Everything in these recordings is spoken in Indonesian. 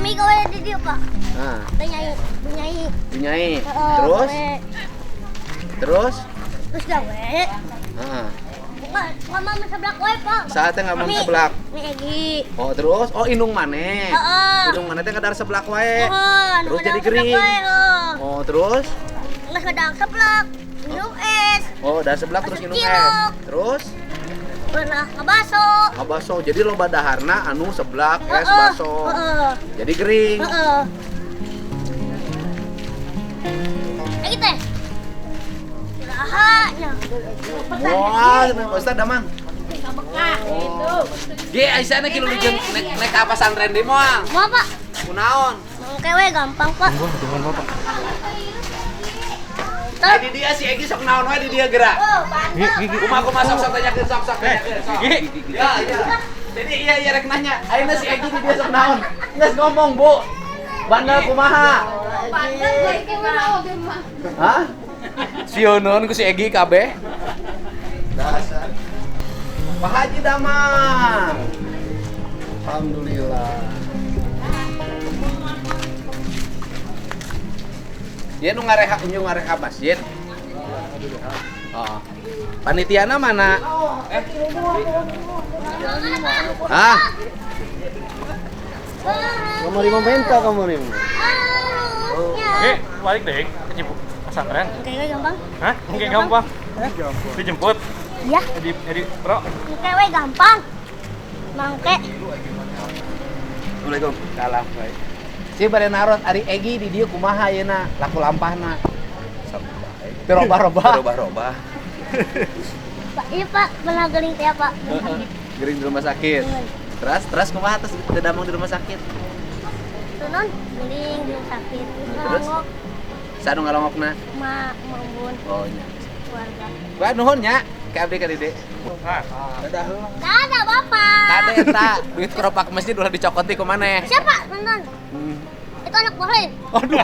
mi gawe di dia, Pak. Nah, Bunyai. Terus? Terus? Terus gawe. Nah, Bukan mama seblak wae, Pak. saatnya nggak mau seblak. Mi Egi. Oh, terus? Oh, indung maneh. Indung maneh teh kadar seblak wae. Terus jadi kering. Oh, terus? Nggak sedang seblak. Minum es. Oh, udah seblak terus minum es. Cilok. Terus? Pernah ngebaso. Baso. Jadi loba daharna anu seblak, es, baso. Jadi kering. Teh. Rahanya. Wah, Ustaz Damang. Bekah itu. Ge, Aisyahna kilu dijeun nek ka pesantren di moal. Mau, Pak? Kunaon? Kewe gampang, Pak. Di dia si Egi sok naon wae di dia gerak. Kumaha sok tanyakeun sok. Ya. Jadi iya rek nanya. Ayeuna si Egi di dia sok naon? Geus ngomong, Bu. Bandel kumaha? Bandel Egi mah oge mah. Hah? Sionon ku si Egi kabeh. Dasar. Pak Haji Damang. Alhamdulillah. Dia nu ngareha masjid. Oh. Panitiana mana? Hah? Kamu lima minta kamu lima. Balik deh ke Cibuk pesantren. Kewe gampang. Hah? Mungkin gampang. Dijemput. Iya. Jadi bro. Kewe gampang. Mangke. Assalamualaikum. Salam. Si bade naros ari Egi di dieu kumaha ayeuna laku lampahna? Teu robah-robah. Pak, iya Pak, pernah geling teh Pak. Gering di rumah sakit. Terus kumaha terus teu damang di rumah sakit? Tunon geling di sakit. Terus? Sanu ngalongokna? Mambun Oh nya. keluarga. Wah nuhun nya ka abdi ka Dede. Nah, Enggak ada Bapak. Kade eta duit keropak masjid ulah dicokoti ku maneh. Siapa? Tunon. Itu anak buahin. Aduh.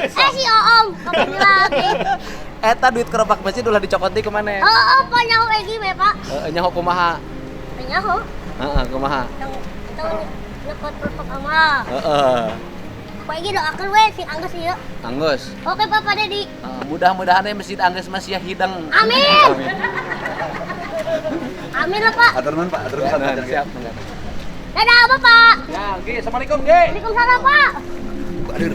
Si Oom, kamu lagi. Eta duit keropak masjid ulah dicokoti ku maneh. Oh, Pak nyaho Egi we, Pak. Nyaho kumaha? Nyaho. Heeh, kumaha? Tong nekot perpek ama. Heeh. Pak Egi doakeun we si Anggus ieu. Anggus. Oke, Bapak Dedi. Mudah-mudahan masjid Angges masih hidang. Amin. Amin lah, Pak. Atur nuhun Pak, atur nuhun. Siap. Dadah, Bapak. Ya, Gi, assalamualaikum, Gi. Waalaikumsalam, Pak. Aduh.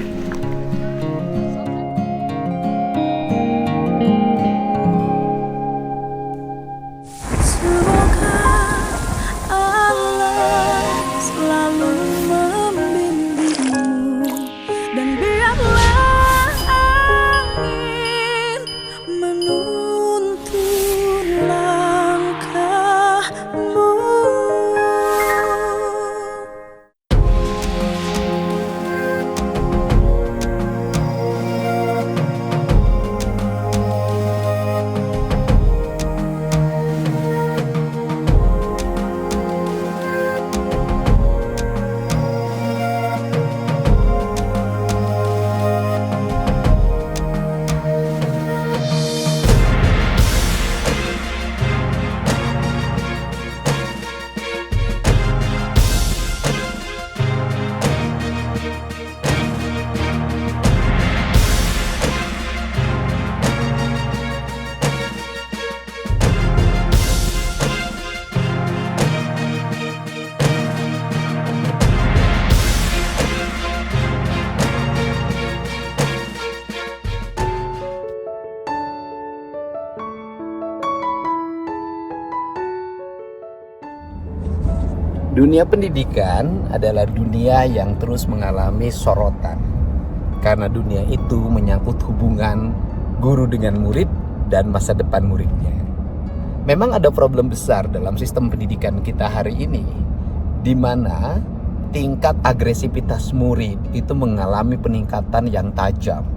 Semoga Allah selalu membimbingmu dan biarlah angin menuntun langkahmu. Dunia pendidikan adalah dunia yang terus mengalami sorotan. Karena dunia itu menyangkut hubungan guru dengan murid dan masa depan muridnya. Memang ada problem besar dalam sistem pendidikan kita hari ini, di mana tingkat agresivitas murid itu mengalami peningkatan yang tajam.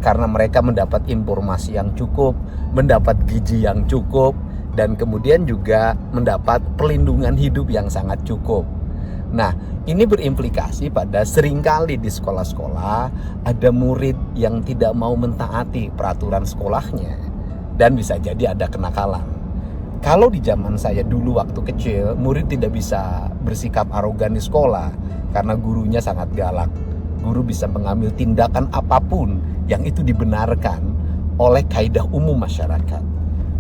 Karena mereka mendapat informasi yang cukup, mendapat gizi yang cukup, dan kemudian juga mendapat perlindungan hidup yang sangat cukup. Nah, ini berimplikasi pada seringkali di sekolah-sekolah ada murid yang tidak mau mentaati peraturan sekolahnya dan bisa jadi ada kenakalan. Kalau di zaman saya dulu waktu kecil, murid tidak bisa bersikap arogan di sekolah karena gurunya sangat galak. Guru bisa mengambil tindakan apapun yang itu dibenarkan oleh kaidah umum masyarakat.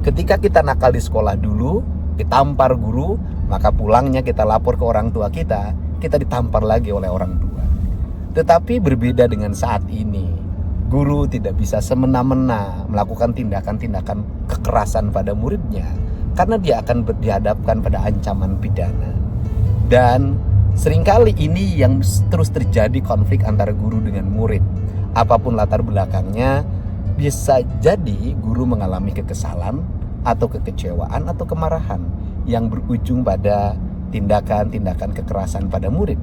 Ketika kita nakal di sekolah dulu, ditampar guru, maka pulangnya kita lapor ke orang tua kita ditampar lagi oleh orang tua. Tetapi berbeda dengan saat ini, guru tidak bisa semena-mena melakukan tindakan-tindakan kekerasan pada muridnya, karena dia akan dihadapkan pada ancaman pidana. Dan seringkali ini yang terus terjadi konflik antara guru dengan murid. Apapun latar belakangnya, bisa jadi guru mengalami kekesalan atau kekecewaan atau kemarahan yang berujung pada tindakan-tindakan kekerasan pada murid.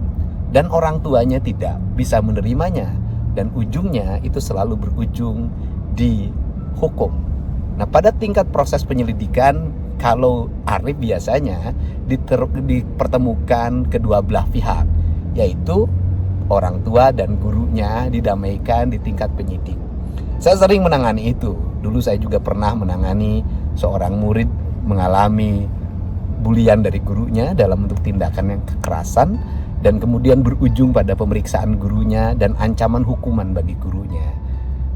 Dan orang tuanya tidak bisa menerimanya, dan ujungnya itu selalu berujung di hukum. Nah, pada tingkat proses penyelidikan, kalau Arif biasanya dipertemukan kedua belah pihak, yaitu orang tua dan gurunya didamaikan di tingkat penyidik. Saya sering menangani itu. Dulu saya juga pernah menangani seorang murid mengalami bulian dari gurunya dalam bentuk tindakan yang kekerasan, dan kemudian berujung pada pemeriksaan gurunya dan ancaman hukuman bagi gurunya.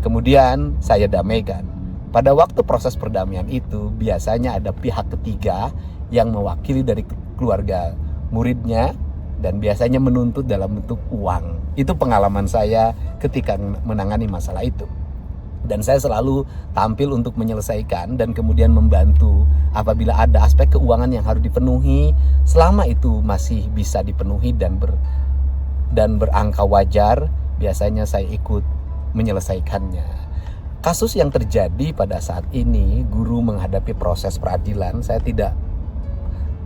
Kemudian saya damaikan. Pada waktu proses perdamaian itu biasanya ada pihak ketiga yang mewakili dari keluarga muridnya dan biasanya menuntut dalam bentuk uang. Itu pengalaman saya ketika menangani masalah itu. Dan saya selalu tampil untuk menyelesaikan dan kemudian membantu apabila ada aspek keuangan yang harus dipenuhi, selama itu masih bisa dipenuhi dan berangka wajar, biasanya saya ikut menyelesaikannya. Kasus yang terjadi pada saat ini, guru menghadapi proses peradilan, saya tidak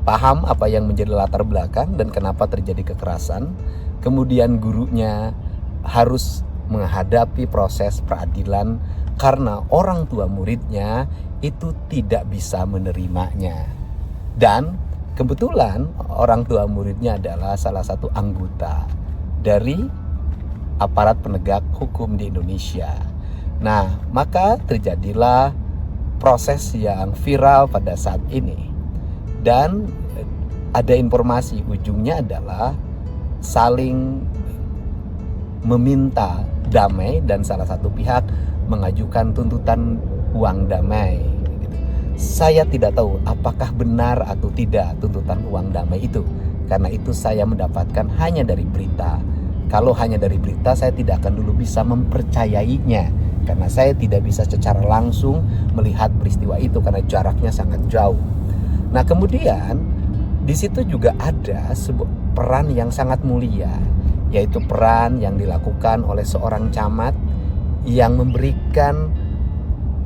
paham apa yang menjadi latar belakang dan kenapa terjadi kekerasan. Kemudian gurunya harus menghadapi proses peradilan karena orang tua muridnya itu tidak bisa menerimanya. Dan kebetulan orang tua muridnya adalah salah satu anggota dari aparat penegak hukum di Indonesia. Nah, maka terjadilah proses yang viral pada saat ini. Dan ada informasi ujungnya adalah saling meminta damai dan salah satu pihak mengajukan tuntutan uang damai. Saya tidak tahu apakah benar atau tidak tuntutan uang damai itu, karena itu saya mendapatkan hanya dari berita. Kalau hanya dari berita, saya tidak akan dulu bisa mempercayainya, karena saya tidak bisa secara langsung melihat peristiwa itu karena jaraknya sangat jauh. Nah, kemudian di situ juga ada sebuah peran yang sangat mulia, yaitu peran yang dilakukan oleh seorang camat yang memberikan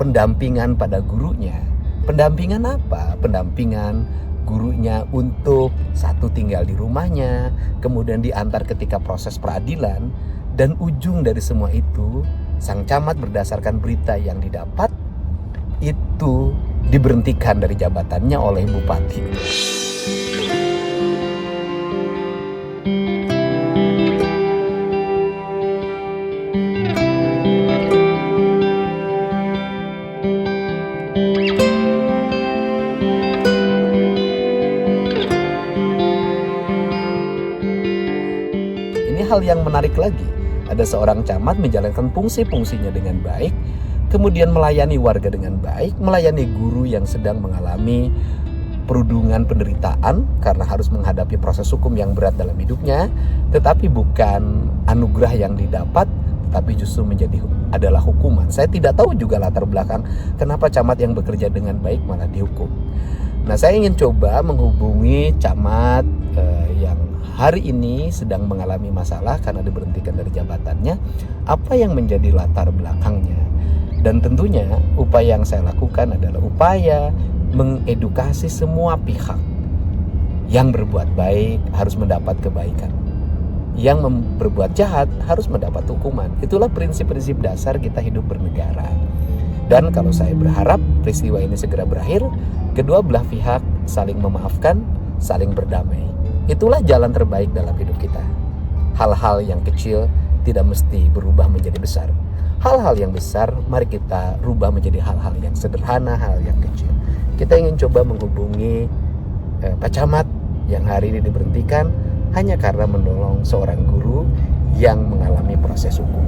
pendampingan pada gurunya. Pendampingan apa? Pendampingan gurunya untuk satu tinggal di rumahnya, kemudian diantar ketika proses peradilan, dan ujung dari semua itu, sang camat berdasarkan berita yang didapat itu diberhentikan dari jabatannya oleh bupati. Hal yang menarik lagi, ada seorang camat menjalankan fungsi-fungsinya dengan baik, kemudian melayani warga dengan baik, melayani guru yang sedang mengalami perundungan penderitaan karena harus menghadapi proses hukum yang berat dalam hidupnya, tetapi bukan anugerah yang didapat, tetapi justru adalah hukuman. Saya tidak tahu juga latar belakang kenapa camat yang bekerja dengan baik malah dihukum. Nah, saya ingin coba menghubungi camat yang hari ini sedang mengalami masalah karena diberhentikan dari jabatannya. Apa yang menjadi latar belakangnya? Dan tentunya upaya yang saya lakukan adalah upaya mengedukasi semua pihak. Yang berbuat baik harus mendapat kebaikan, yang berbuat jahat harus mendapat hukuman. Itulah prinsip-prinsip dasar kita hidup bernegara. Dan kalau saya berharap peristiwa ini segera berakhir, kedua belah pihak saling memaafkan, saling berdamai. Itulah jalan terbaik dalam hidup kita. Hal-hal yang kecil tidak mesti berubah menjadi besar. Hal-hal yang besar mari kita rubah menjadi hal-hal yang sederhana, hal yang kecil. Kita ingin coba menghubungi Pak Camat yang hari ini diberhentikan hanya karena menolong seorang guru yang mengalami proses hukum.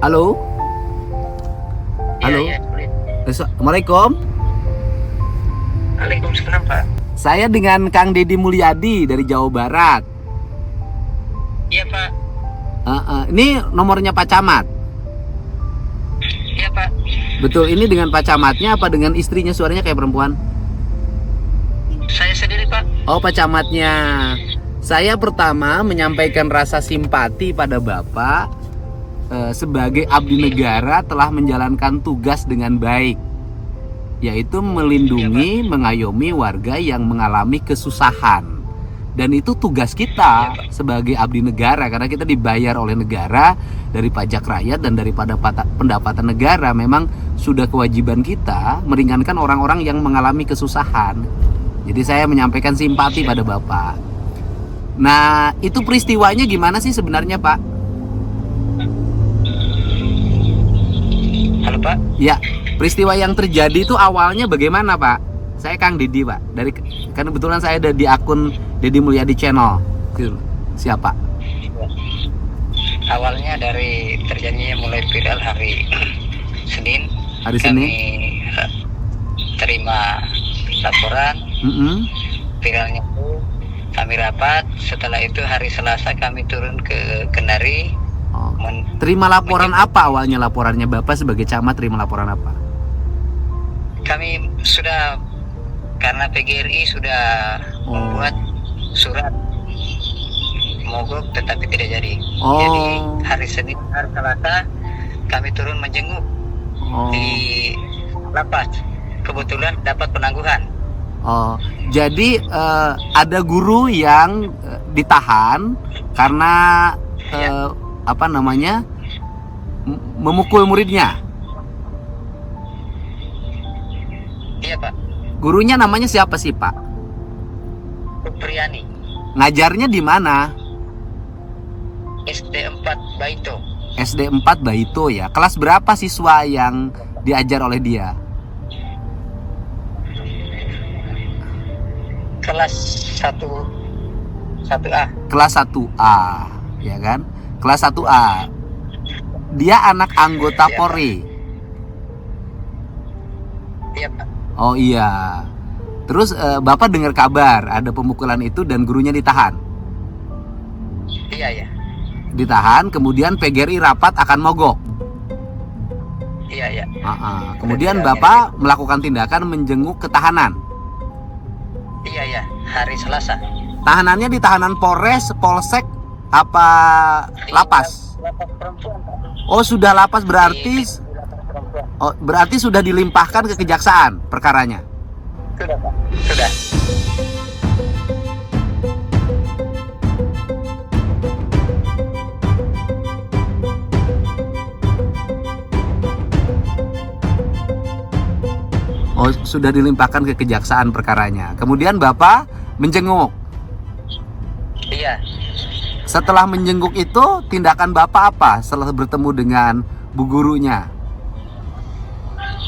Halo? Halo? Assalamualaikum. Waalaikumsalam, Pak. Saya dengan Kang Deddy Mulyadi dari Jawa Barat. Iya, Pak. Ini nomornya Pak Camat. Iya, Pak. Betul, ini dengan Pak Camatnya apa dengan istrinya, suaranya kayak perempuan? Saya sendiri, Pak. Oh, Pak Camatnya. Saya pertama menyampaikan rasa simpati pada Bapak sebagai abdi negara telah menjalankan tugas dengan baik, yaitu melindungi, mengayomi warga yang mengalami kesusahan. Dan itu tugas kita sebagai abdi negara, karena kita dibayar oleh negara dari pajak rakyat dan daripada pendapatan negara. Memang sudah kewajiban kita meringankan orang-orang yang mengalami kesusahan. Jadi saya menyampaikan simpati pada Bapak. Nah, itu peristiwanya gimana sih sebenarnya, Pak? Halo, Pak. Ya, peristiwa yang terjadi itu awalnya bagaimana, Pak? Saya Kang Deddy, Pak. Karena kebetulan saya ada di akun Deddy Mulyadi Channel. Siapa? Awalnya dari terjadinya mulai viral hari Senin. Hari Senin. Kami terima laporan. Viralnya itu kami rapat. Setelah itu hari Selasa kami turun ke Kendari. Terima laporan apa awalnya? Laporannya Bapak sebagai camat terima laporan apa? Kami sudah, karena PGRI sudah membuat surat mogok tetapi tidak jadi. Jadi hari Senin, hari Selasa kami turun menjenguk di lapas. Kebetulan dapat penangguhan. Jadi ada guru yang ditahan karena memukul muridnya. Iya, Pak. Gurunya namanya siapa sih, Pak? Supriyani. Ngajarnya di mana? SD 4 Baito. SD 4 Baito ya. Kelas berapa siswa yang diajar oleh dia? Kelas 1A. Kelas 1A, ya kan? Kelas 1A. Dia anak anggota Polri. Iya, Pak. Oh iya. Terus Bapak dengar kabar ada pemukulan itu dan gurunya ditahan. Iya. Ditahan, kemudian PGRI rapat akan mogok. Iya. Kemudian Bapak melakukan tindakan menjenguk ketahanan. Iya, hari Selasa. Tahanannya di tahanan Polres, Polsek, apa lapas? Lapas perempuan, Pak. Oh, sudah lapas berarti. Oh, berarti sudah dilimpahkan ke kejaksaan perkaranya. Sudah, Pak. Sudah. Oh, sudah dilimpahkan ke kejaksaan perkaranya. Kemudian Bapak menjenguk. Iya. Setelah menjenguk itu, tindakan Bapak apa setelah bertemu dengan bu gurunya?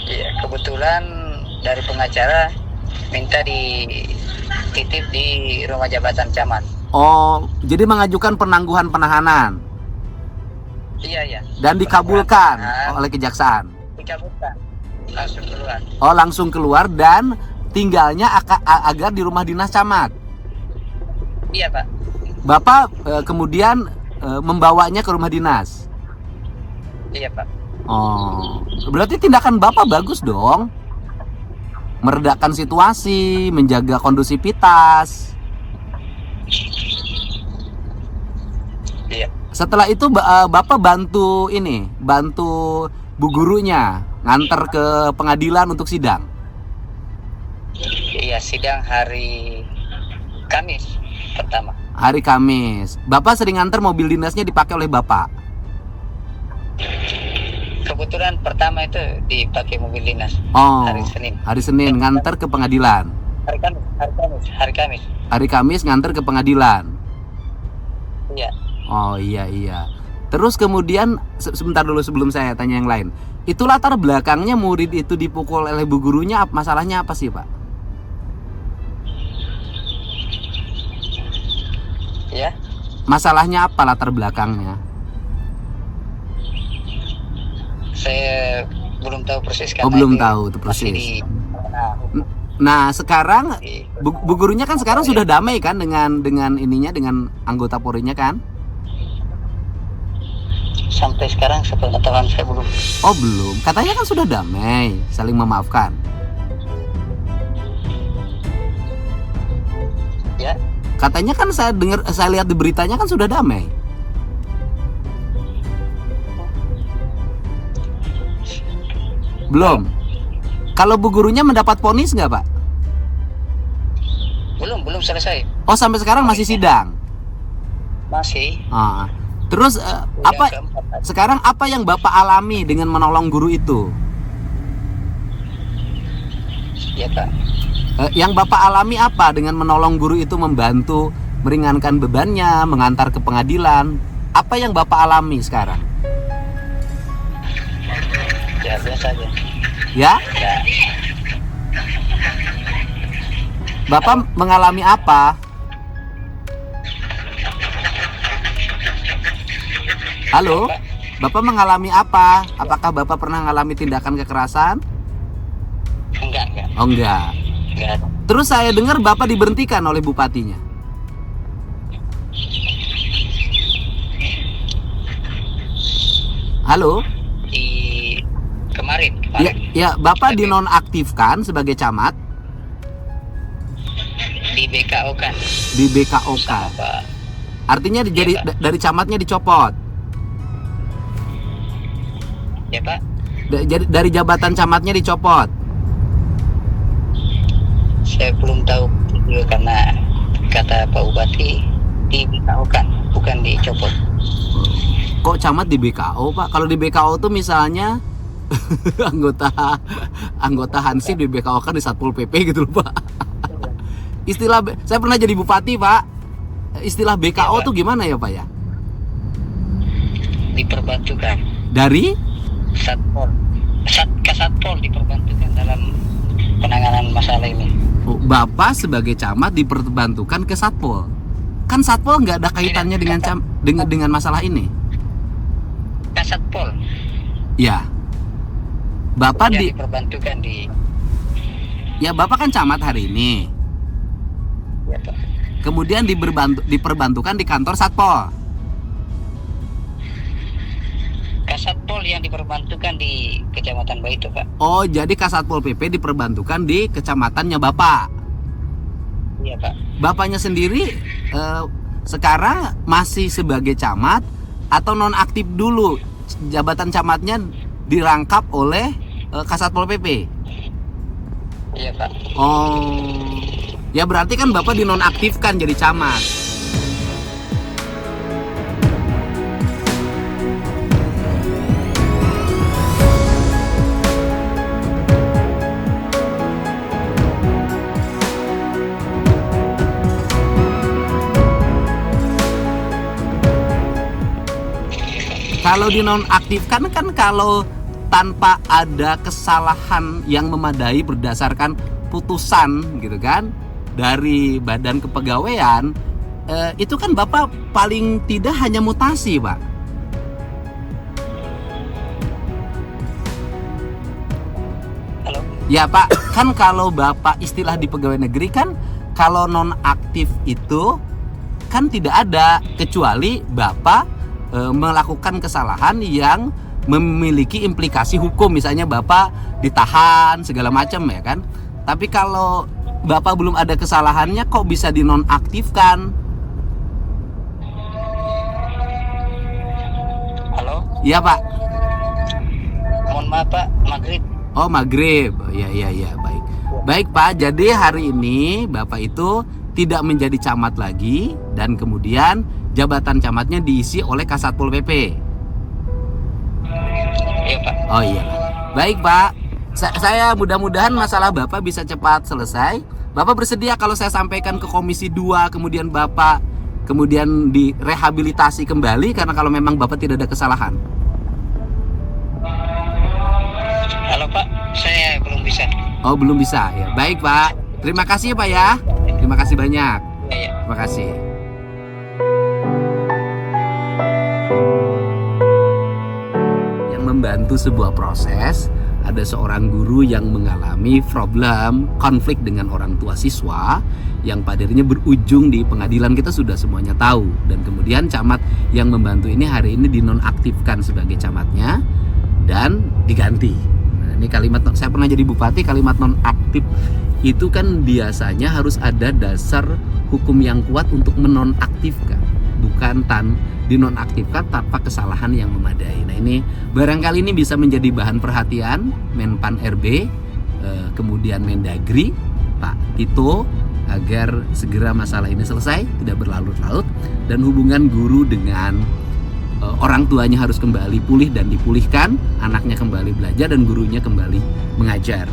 Iya, kebetulan dari pengacara minta dititip di rumah jabatan camat. Oh, jadi mengajukan penangguhan penahanan. Iya. Dan dikabulkan oleh kejaksaan. Dikabulkan. Langsung keluar. Oh, langsung keluar dan tinggalnya agar di rumah dinas camat. Iya, Pak. Bapak kemudian membawanya ke rumah dinas. Iya, Pak. Oh, berarti tindakan Bapak bagus dong. Meredakan situasi, menjaga kondusivitas. Iya. Setelah itu Bapak bantu bu gurunya nganter ke pengadilan untuk sidang. Iya, sidang hari Kamis pertama. Hari Kamis. Bapak sering nganter, mobil dinasnya dipakai oleh Bapak. Kebetulan pertama itu dipakai mobil dinas. Oh, Hari Senin. Hari Senin nganter ke pengadilan. Hari Kamis. Hari Kamis nganter ke pengadilan. Iya. Oh iya. Terus kemudian sebentar dulu sebelum saya tanya yang lain. Itu latar belakangnya murid itu dipukul oleh bu gurunya, masalahnya apa sih, Pak? Ya. Masalahnya apa latar belakangnya? Saya belum tahu persis karena Oh, belum itu tahu itu masih persis. di Nah, sekarang di- bu gurunya kan sekarang sudah damai kan dengan dengan anggota Polri-nya kan? sampai sekarang sepengetahuan saya belum. Oh, belum. Katanya kan sudah damai, saling memaafkan. Ya. Katanya kan saya lihat di beritanya kan sudah damai. Belum. Kalau bu gurunya mendapat vonis nggak, Pak? Belum selesai. Oh, sampai sekarang masih sidang. Masih. Ah. Terus Yang apa keempat, sekarang apa yang Bapak alami dengan menolong guru itu? ya Pak. Yang Bapak alami apa dengan menolong guru itu, membantu meringankan bebannya, mengantar ke pengadilan? Apa yang Bapak alami sekarang? Ya biasa aja. Ya? Ya. Bapak mengalami apa? Halo? Bapak mengalami apa? Apakah Bapak pernah mengalami tindakan kekerasan? Enggak. Oh, enggak. Enggak ada. Terus saya dengar Bapak diberhentikan oleh bupatinya. Halo? Di kemarin. Ya, Bapak dinonaktifkan sebagai camat Di BKO kan. di BKOK. Sama Pak. Artinya jadi Pak. dari camatnya dicopot. Ya Pak. Jadi dari jabatan camatnya dicopot. Saya belum tahu juga karena kata Pak Bupati di BKO kan, bukan dicopot. Kok camat di BKO, Pak? Kalau di BKO tuh misalnya anggota Hansip di BKO kan di Satpol PP gitu loh, Pak. Saya pernah jadi bupati, Pak. Istilah BKO Ya, Pak. tuh gimana ya, Pak ya? Diperbantukan. Dari Satpol. Kasatpol diperbantukan dalam penanganan masalah ini. Bapak sebagai camat diperbantukan ke Satpol. Kan Satpol nggak ada kaitannya dengan masalah ini. Kasatpol. Ya. Bapak Yang diperbantukan di. Ya, Bapak kan camat hari ini. Ya Pak. Kemudian diperbantukan di kantor Satpol. Kasatpol yang diperbantukan di Kecamatan Baito Pak. Oh, jadi Kasatpol PP diperbantukan di kecamatannya Bapak. Iya Pak. Bapaknya sendiri sekarang masih sebagai camat atau nonaktif dulu? Jabatan camatnya dirangkap oleh Kasatpol PP. Iya Pak. Oh, ya berarti kan Bapak dinonaktifkan jadi camat. Kalau dinonaktifkan kan kalau tanpa ada kesalahan yang memadai berdasarkan putusan gitu kan dari Badan Kepegawaian, itu kan Bapak paling tidak hanya mutasi, Pak. Halo. Ya, Pak, kan kalau Bapak istilah di pegawai negeri kan kalau nonaktif itu kan tidak ada kecuali Bapak melakukan kesalahan yang memiliki implikasi hukum, misalnya Bapak ditahan segala macam ya kan. Tapi kalau Bapak belum ada kesalahannya kok bisa dinonaktifkan? Halo. Iya, Pak. Mohon maaf Pak, maghrib. Oh, maghrib. Iya, baik. Baik, Pak. Jadi hari ini Bapak itu tidak menjadi camat lagi dan kemudian jabatan camatnya diisi oleh Kasatpol PP. Iya Pak. Oh iya. Baik, Pak. Saya mudah-mudahan masalah Bapak bisa cepat selesai. Bapak bersedia kalau saya sampaikan ke Komisi 2, kemudian Bapak kemudian direhabilitasi kembali karena kalau memang Bapak tidak ada kesalahan. Halo Pak, saya belum bisa. Oh, belum bisa ya. Baik Pak. Terima kasih ya Pak ya. Terima kasih banyak. Iya. Terima kasih. Yang membantu sebuah proses, ada seorang guru yang mengalami problem konflik dengan orang tua siswa yang pada akhirnya berujung di pengadilan. Kita sudah semuanya tahu, dan kemudian camat yang membantu ini hari ini dinonaktifkan sebagai camatnya dan diganti. Nah, ini kalimat, saya pernah jadi bupati, kalimat nonaktif itu kan biasanya harus ada dasar hukum yang kuat untuk menonaktifkan, bukan dinonaktifkan tanpa kesalahan yang memadai. Nah, ini barangkali ini bisa menjadi bahan perhatian Menpan RB, kemudian Mendagri Pak Tito, agar segera masalah ini selesai, tidak berlarut-larut, dan hubungan guru dengan orang tuanya harus kembali pulih dan dipulihkan, anaknya kembali belajar dan gurunya kembali mengajar.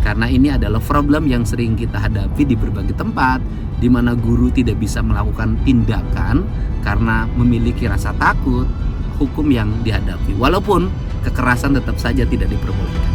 Karena ini adalah problem yang sering kita hadapi di berbagai tempat, di mana guru tidak bisa melakukan tindakan karena memiliki rasa takut hukum yang dihadapi. Walaupun kekerasan tetap saja tidak diperbolehkan.